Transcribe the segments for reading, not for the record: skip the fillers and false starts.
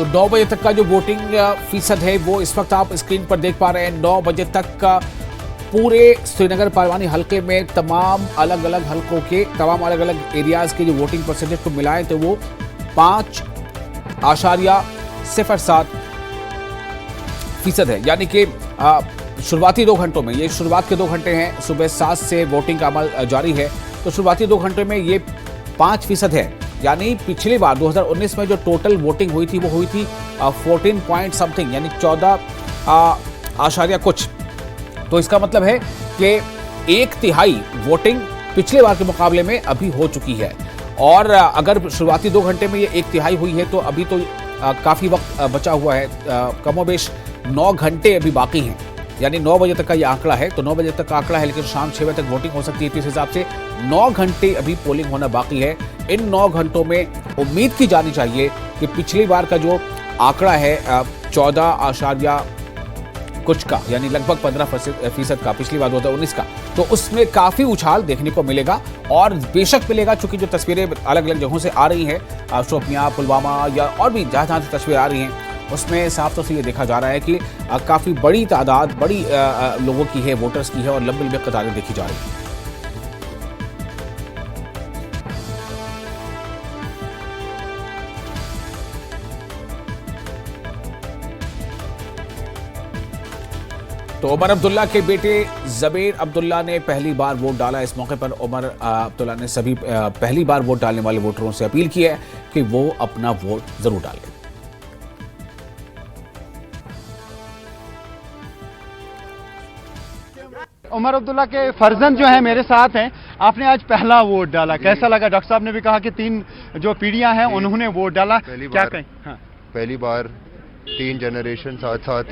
तो 9 बजे तक का जो वोटिंग फीसद है वो इस वक्त आप स्क्रीन पर देख पा रहे हैं। 9 बजे तक का पूरे श्रीनगर पार्लिमानी हल्के में तमाम अलग अलग हल्कों के तमाम अलग अलग एरियाज के जो वोटिंग परसेंटेज को मिलाएं तो वो 5.07% है। यानी कि शुरुआती 2 घंटों में, ये शुरुआत के 2 घंटे हैं, सुबह 7 से वोटिंग का अमल जारी है, तो शुरुआती 2 घंटे में ये 5% है। यानी पिछली बार 2019 में जो टोटल वोटिंग हुई थी वो हुई थी 14 पॉइंट समथिंग, यानी 14 आशार्य कुछ। तो इसका मतलब है कि 1/3 वोटिंग पिछले बार के मुकाबले में अभी हो चुकी है। और अगर शुरुआती 2 घंटे में ये 1/3 हुई है तो अभी तो काफ़ी वक्त बचा हुआ है, कमोबेश 9 घंटे अभी बाकी हैं। यानी 9 बजे तक का ये आंकड़ा है, तो 9 बजे तक का आंकड़ा है, लेकिन शाम 6 बजे तक वोटिंग हो सकती है। तो इस हिसाब से 9 घंटे अभी पोलिंग होना बाकी है। इन 9 घंटों में उम्मीद की जानी चाहिए कि पिछली बार का जो आंकड़ा है 14 आशार्य कुछ का, यानी लगभग 15% का पिछली बार 2019 का, तो उसमें काफ़ी उछाल देखने को मिलेगा। और बेशक मिलेगा, चूंकि जो तस्वीरें अलग अलग जगहों से आ रही हैं, शोपियां, पुलवामा या और भी जहाँ जहाँ से तस्वीरें आ रही हैं, उसमें साफ तौर से ये देखा जा रहा है कि काफ़ी बड़ी तादाद बड़ी लोगों की है, वोटर्स की है, और लंबी लंबी कतारें देखी जा रही हैं। तो उमर अब्दुल्ला के बेटे ज़बीर अब्दुल्ला ने पहली बार वोट डाला। इस मौके पर उमर अब्दुल्ला ने सभी पहली बार वोट डालने वाले वोटरों से अपील की है कि वो अपना वोट जरूर डालें। उमर अब्दुल्ला के फर्जंद जो है मेरे साथ हैं। आपने आज पहला वोट डाला, कैसा लगा? डॉक्टर साहब ने भी कहा कि 3 जो पीढ़ियां हैं उन्होंने वोट डाला, क्या कहें? हाँ। पहली बार 3 जनरेशन साथ साथ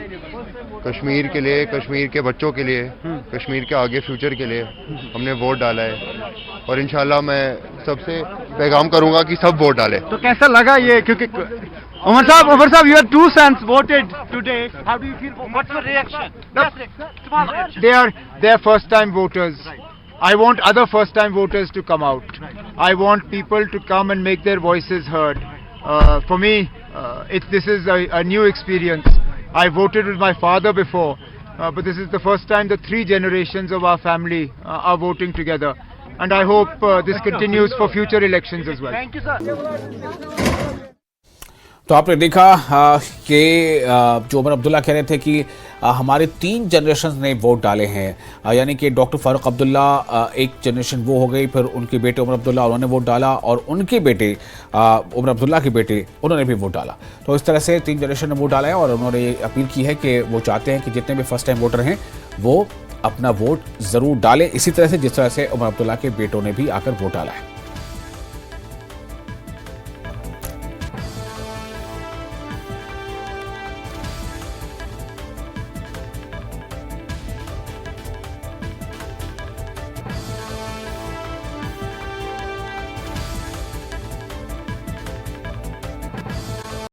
कश्मीर के लिए, कश्मीर के बच्चों के लिए, कश्मीर के आगे फ्यूचर के लिए हमने वोट डाला है। और इंशाल्लाह मैं सबसे पैगाम करूंगा कि सब वोट डालें। तो कैसा लगा ये? क्योंकि उमर साहब, your 2 sons voted today. How do you feel? What's your reaction? Small reaction. They are first time voters. I want other first time voters to come out. I want people to come and make their voices heard. For me, this is a new experience. I voted with my father before, but this is the first time the 3 generations of our family are voting together. And I hope this continues for future elections as well. Thank you, sir. तो आपने देखा कि जो उमर अब्दुल्ला कह रहे थे कि हमारे 3 जनरेशन ने वोट डाले हैं, यानी कि डॉक्टर फारूक अब्दुल्ला एक जनरेशन वो हो गई, फिर उनके बेटे उमर अब्दुल्ला उन्होंने वोट डाला, और उनके बेटे उमर अब्दुल्ला के बेटे उन्होंने भी वोट डाला। तो इस तरह से 3 जनरेशन ने वोट डाला है, और उन्होंने ये अपील की है कि वो चाहते हैं कि जितने भी फर्स्ट टाइम वोटर हैं वो अपना वोट ज़रूर डालें, इसी तरह से जिस तरह से उमर अब्दुल्ला के बेटों ने भी आकर वोट डाला है।